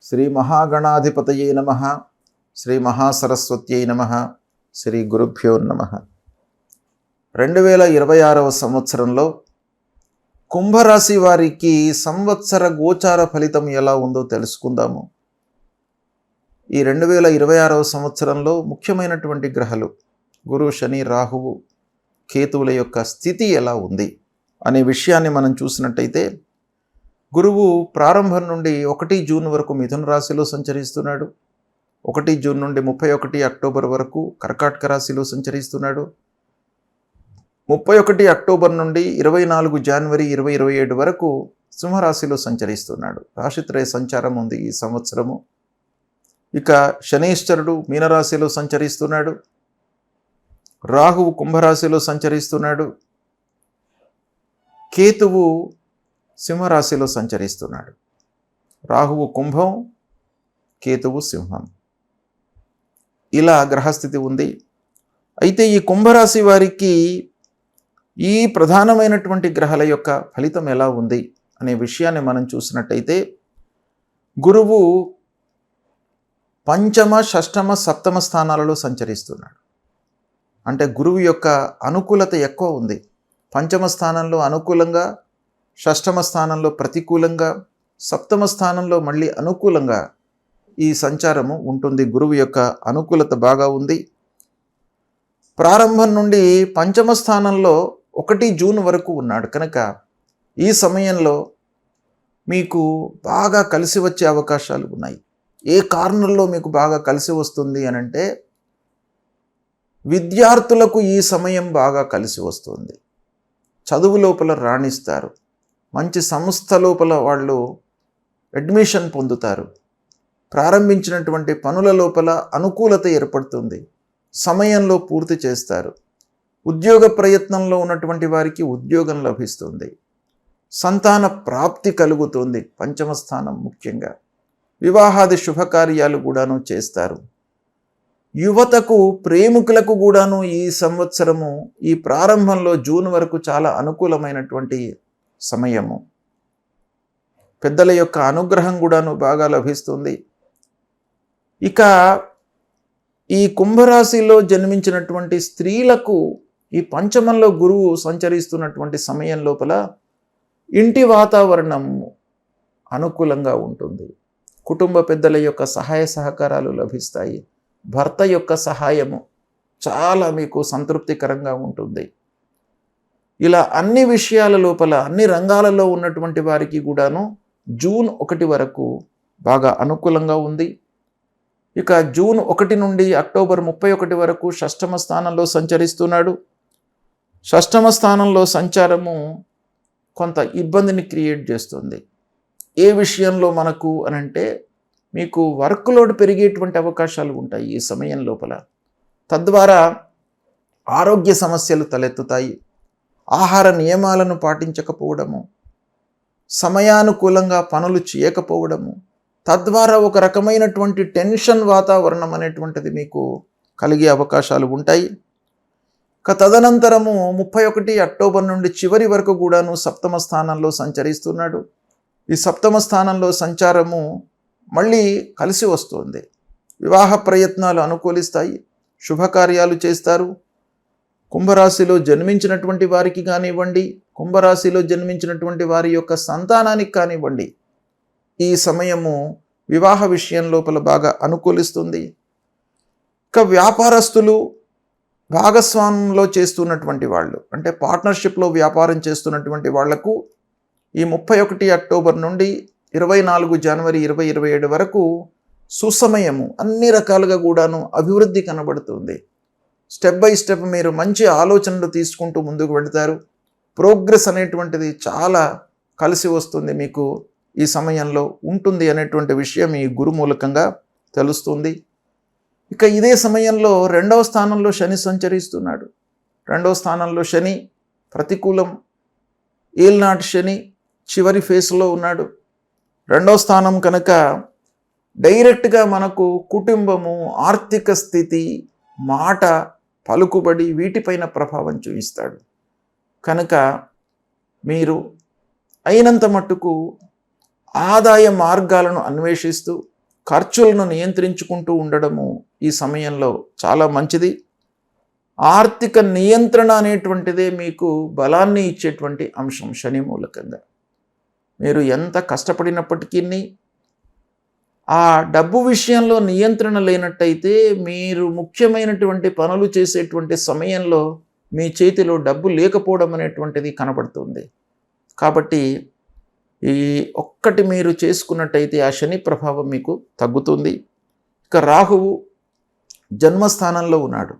శ్రీ మహాగణాధిపతయే నమః. శ్రీ మహాసరస్వత్యై నమః. శ్రీ గురుభ్యో నమః. 2026వ సంవత్సరంలో కుంభరాశి వారికి సంవత్సర గోచార ఫలితం ఎలా ఉందో తెలుసుకుందాము. ఈ 2026వ సంవత్సరంలో ముఖ్యమైనటువంటి గ్రహాలు గురు, శని, రాహువు, కేతువుల యొక్క స్థితి ఎలా ఉంది అనే విషయాన్ని మనం చూసినట్టయితే, గురువు ప్రారంభం నుండి 1 జూన్ వరకు మిథున రాశిలో సంచరిస్తున్నాడు. 1 జూన్ నుండి 31 అక్టోబర్ వరకు కర్కాటక రాశిలో సంచరిస్తున్నాడు. 31 అక్టోబర్ నుండి 24 జనవరి 2027 వరకు సింహరాశిలో సంచరిస్తున్నాడు. రాశిత్రయ సంచారం ఉంది ఈ సంవత్సరము. ఇక శనీశ్వరుడు మీనరాశిలో సంచరిస్తున్నాడు. రాహువు కుంభరాశిలో సంచరిస్తున్నాడు. కేతువు సింహరాశిలో సంచరిస్తున్నాడు. రాహువు కుంభం, కేతువు సింహం. ఇలా గ్రహస్థితి ఉంది. అయితే ఈ కుంభరాశి వారికి ఈ ప్రధానమైనటువంటి గ్రహాల యొక్క ఫలితం ఎలా ఉంది అనే విషయాన్ని మనం చూసినట్టయితే, గురువు పంచమ, షష్టమ, సప్తమ స్థానాలలో సంచరిస్తున్నాడు. అంటే గురువు యొక్క అనుకూలత ఎక్కువ ఉంది. పంచమ స్థానంలో అనుకూలంగా, షష్టమ స్థానంలో ప్రతికూలంగా, సప్తమ స్థానంలో మళ్ళీ అనుకూలంగా ఈ సంచారము ఉంటుంది. గురువు యొక్క అనుకూలత బాగా ఉంది. ప్రారంభం నుండి పంచమ స్థానంలో 1 జూన్ వరకు ఉన్నాడు కనుక ఈ సమయంలో మీకు బాగా కలిసి వచ్చే అవకాశాలు ఉన్నాయి. ఏ కారణంలో మీకు బాగా కలిసి వస్తుంది అనంటే, విద్యార్థులకు ఈ సమయం బాగా కలిసి వస్తుంది. చదువు లోపల రాణిస్తారు. మంచి సంస్థ లోపల వాళ్ళు అడ్మిషన్ పొందుతారు. ప్రారంభించినటువంటి పనుల లోపల అనుకూలత ఏర్పడుతుంది. సమయంలో పూర్తి చేస్తారు. ఉద్యోగ ప్రయత్నంలో ఉన్నటువంటి వారికి ఉద్యోగం లభిస్తుంది. సంతాన ప్రాప్తి కలుగుతుంది. పంచమ స్థానం ముఖ్యంగా వివాహాది శుభకార్యాలు కూడాను చేస్తారు. యువతకు, ప్రేమికులకు కూడాను ఈ సంవత్సరము ఈ ప్రారంభంలో జూన్ వరకు చాలా అనుకూలమైనటువంటి సమయము. పెద్దల యొక్క అనుగ్రహం కూడాను బాగా లభిస్తుంది. ఇక ఈ కుంభరాశిలో జన్మించినటువంటి స్త్రీలకు ఈ పంచమంలో గురువు సంచరిస్తున్నటువంటి సమయం లోపల ఇంటి వాతావరణం అనుకూలంగా ఉంటుంది. కుటుంబ పెద్దల యొక్క సహాయ సహకారాలు లభిస్తాయి. భర్త యొక్క సహాయము చాలా మీకు సంతృప్తికరంగా ఉంటుంది. ఇలా అన్ని విషయాల లోపల, అన్ని రంగాలలో ఉన్నటువంటి వారికి కూడాను జూన్ 1 వరకు బాగా అనుకూలంగా ఉంది. ఇక జూన్ 1 నుండి అక్టోబర్ 31 వరకు షష్టమ స్థానంలో సంచరిస్తున్నాడు. షష్టమ స్థానంలో సంచారము కొంత ఇబ్బందిని క్రియేట్ చేస్తుంది. ఏ విషయంలో మనకు అనంటే, మీకు వర్క్ లోడ్ పెరిగేటువంటి అవకాశాలు ఉంటాయి ఈ సమయం లోపల. తద్వారా ఆరోగ్య సమస్యలు తలెత్తుతాయి. ఆహార నియమాలను పాటించకపోవడము, సమయానుకూలంగా పనులు చేయకపోవడము, తద్వారా ఒక రకమైనటువంటి టెన్షన్ వాతావరణం అనేటువంటిది మీకు కలిగే అవకాశాలు ఉంటాయి. తదనంతరము 31 అక్టోబర్ నుండి చివరి వరకు కూడాను సప్తమ స్థానంలో సంచరిస్తున్నాడు. ఈ సప్తమ స్థానంలో సంచారము మళ్ళీ కలిసి వస్తుంది. వివాహ ప్రయత్నాలు అనుకూలిస్తాయి. శుభకార్యాలు చేస్తారు. కుంభరాశిలో జన్మించినటువంటి వారికి కానివ్వండి, కుంభరాశిలో జన్మించినటువంటి వారి యొక్క సంతానానికి కానివ్వండి, ఈ సమయము వివాహ విషయం లోపల బాగా అనుకూలిస్తుంది. ఇక వ్యాపారస్తులు, భాగస్వామ్యంలో చేస్తున్నటువంటి వాళ్ళు, అంటే పార్ట్నర్షిప్లో వ్యాపారం చేస్తున్నటువంటి వాళ్లకు ఈ 31 అక్టోబర్ నుండి 24 జనవరి 2027 వరకు సుసమయము. అన్ని రకాలుగా కూడాను అభివృద్ధి కనబడుతుంది. స్టెప్ బై స్టెప్ మీరు మంచి ఆలోచనలు తీసుకుంటూ ముందుకు వెళతారు. ప్రోగ్రెస్ అనేటువంటిది చాలా కలిసి వస్తుంది, మీకు ఈ సమయంలో ఉంటుంది అనేటువంటి విషయం ఈ గురు మూలకంగా తెలుస్తుంది. ఇక ఇదే సమయంలో 2వ స్థానంలో శని సంచరిస్తున్నాడు. 2వ స్థానంలో శని ప్రతికూలం. ఏల్నాటి శని చివరి ఫేస్లో ఉన్నాడు. 2వ స్థానం కనుక డైరెక్ట్గా మనకు కుటుంబము, ఆర్థిక స్థితి, మాట, పలుకుబడి వీటిపైన ప్రభావం చూపిస్తాడు. కనుక మీరు అయినంత మట్టుకు ఆదాయ మార్గాలను అన్వేషిస్తూ ఖర్చులను నియంత్రించుకుంటూ ఉండడము ఈ సమయంలో చాలా మంచిది. ఆర్థిక నియంత్రణ అనేటువంటిదే మీకు బలాన్ని ఇచ్చేటువంటి అంశం శని మూలకంగా. మీరు ఎంత కష్టపడినప్పటికీ ఆ డబ్బు విషయంలో నియంత్రణ లేనట్టయితే మీరు ముఖ్యమైనటువంటి పనులు చేసేటువంటి సమయంలో మీ చేతిలో డబ్బు లేకపోవడం అనేటువంటిది కనబడుతుంది. కాబట్టి ఈ ఒక్కటి మీరు చేసుకున్నట్టయితే ఆ శని ప్రభావం మీకు తగ్గుతుంది. ఇక రాహువు జన్మస్థానంలో ఉన్నాడు.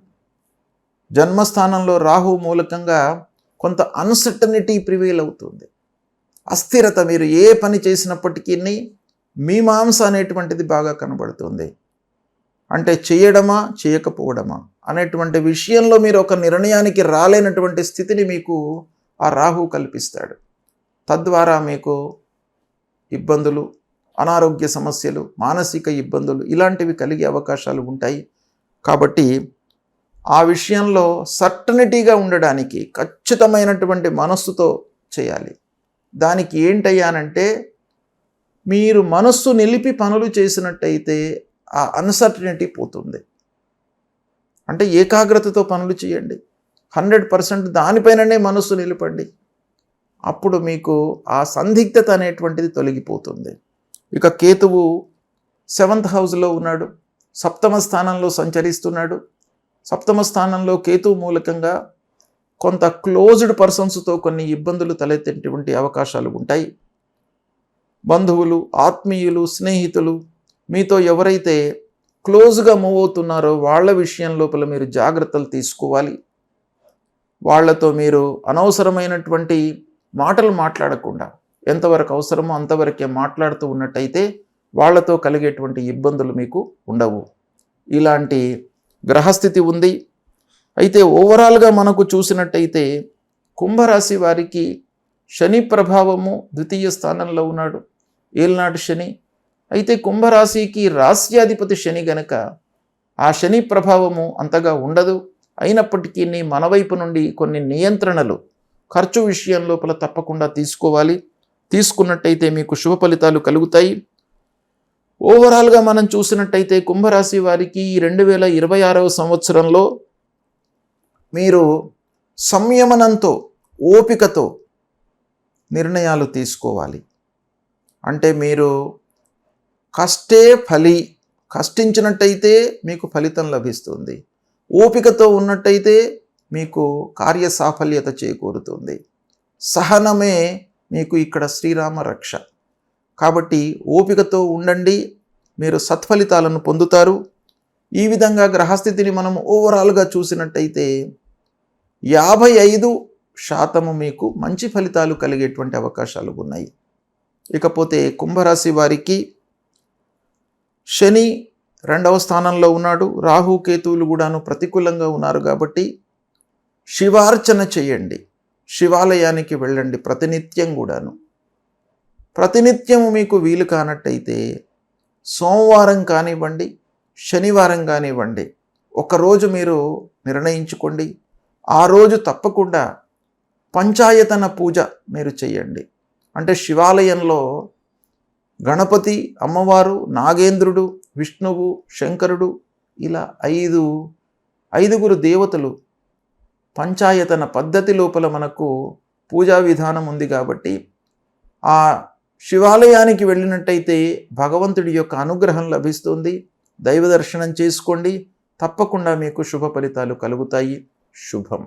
జన్మస్థానంలో రాహువు మూలకంగా కొంత అన్సర్టనిటీ ప్రివేల్ అవుతుంది. అస్థిరత, మీరు ఏ పని చేసినప్పటికీ మీమాంస అనేటువంటిది బాగా కనబడుతుంది. అంటే చేయడమా చేయకపోవడమా అనేటువంటి విషయంలో మీరు ఒక నిర్ణయానికి రాలేనటువంటి స్థితిని మీకు ఆ రాహువు కల్పిస్తాడు. తద్వారా మీకు ఇబ్బందులు, అనారోగ్య సమస్యలు, మానసిక ఇబ్బందులు ఇలాంటివి కలిగే అవకాశాలు ఉంటాయి. కాబట్టి ఆ విషయంలో సర్టనిటీగా ఉండడానికి ఖచ్చితమైనటువంటి మనస్సుతో చేయాలి. దానికి ఏంటయ్యానంటే మీరు మనస్సు నిలిపి పనులు చేసినట్టయితే ఆ అన్సర్టనిటీ పోతుంది. అంటే ఏకాగ్రతతో పనులు చేయండి. 100% దానిపైననే మనస్సు నిలపండి. అప్పుడు మీకు ఆ సందిగ్ధత అనేటువంటిది తొలగిపోతుంది. ఇక కేతువు 7th హౌస్లో ఉన్నాడు, సప్తమ స్థానంలో సంచరిస్తున్నాడు. సప్తమ స్థానంలో కేతువు మూలకంగా కొంత క్లోజ్డ్ పర్సన్స్తో కొన్ని ఇబ్బందులు తలెత్తేటువంటి అవకాశాలు ఉంటాయి. బంధువులు, ఆత్మీయులు, స్నేహితులు, మీతో ఎవరైతే క్లోజ్గా మూవ్ అవుతున్నారో వాళ్ళ విషయం లోపల మీరు జాగ్రత్తలు తీసుకోవాలి. వాళ్లతో మీరు అనవసరమైనటువంటి మాటలు మాట్లాడకుండా ఎంతవరకు అవసరమో అంతవరకే మాట్లాడుతూ ఉన్నట్టయితే వాళ్లతో కలిగేటువంటి ఇబ్బందులు మీకు ఉండవు. ఇలాంటి గ్రహస్థితి ఉంది. అయితే ఓవరాల్గా మనకు చూసినట్టయితే కుంభరాశి వారికి శని ప్రభావము 2వ స్థానంలో ఉన్నాడు, ఏలినాటి శని. అయితే కుంభరాశికి రాశ్యాధిపతి శని గనక ఆ శని ప్రభావము అంతగా ఉండదు. అయినప్పటికీ మన వైపు నుండి కొన్ని నియంత్రణలు ఖర్చు విషయం లోపల తప్పకుండా తీసుకోవాలి. తీసుకున్నట్టయితే మీకు శుభ ఫలితాలు కలుగుతాయి. ఓవరాల్గా మనం చూసినట్టయితే కుంభరాశి వారికి 2026వ సంవత్సరంలో మీరు సంయమనంతో, ఓపికతో నిర్ణయాలు తీసుకోవాలి. అంటే మీరు కష్టించినట్టయితే మీకు ఫలితం లభిస్తుంది. ఓపికతో ఉన్నట్టయితే మీకు కార్య సాఫల్యత చేకూరుతుంది. సహనమే మీకు ఇక్కడ శ్రీరామ రక్ష. కాబట్టి ఓపికతో ఉండండి, మీరు సత్ఫలితాలను పొందుతారు. ఈ విధంగా గ్రహస్థితిని మనం ఓవరాల్గా చూసినట్టయితే 55% మీకు మంచి ఫలితాలు కలిగేటువంటి అవకాశాలు ఉన్నాయి. ఇకపోతే కుంభరాశి వారికి శని 2వ స్థానంలో ఉన్నాడు, రాహు కేతువులు కూడాను ప్రతికూలంగా ఉన్నారు. కాబట్టి శివార్చన చేయండి, శివాలయానికి వెళ్ళండి ప్రతినిత్యం కూడాను. ప్రతినిత్యము మీకు వీలు కానట్టయితే సోమవారం కానివ్వండి, శనివారం కానివ్వండి, ఒకరోజు మీరు నిర్ణయించుకోండి. ఆ రోజు తప్పకుండా పంచాయతన పూజ మీరు చేయండి. అంటే శివాలయంలో గణపతి, అమ్మవారు, నాగేంద్రుడు, విష్ణువు, శంకరుడు ఇలా 5 దేవతలు పంచాయతన పద్ధతి లోపల మనకు పూజా విధానం ఉంది. కాబట్టి ఆ శివాలయానికి వెళ్ళినట్టయితే భగవంతుడి యొక్క అనుగ్రహం లభిస్తుంది. దైవ దర్శనం చేసుకోండి, తప్పకుండా మీకు శుభ ఫలితాలు కలుగుతాయి. శుభం.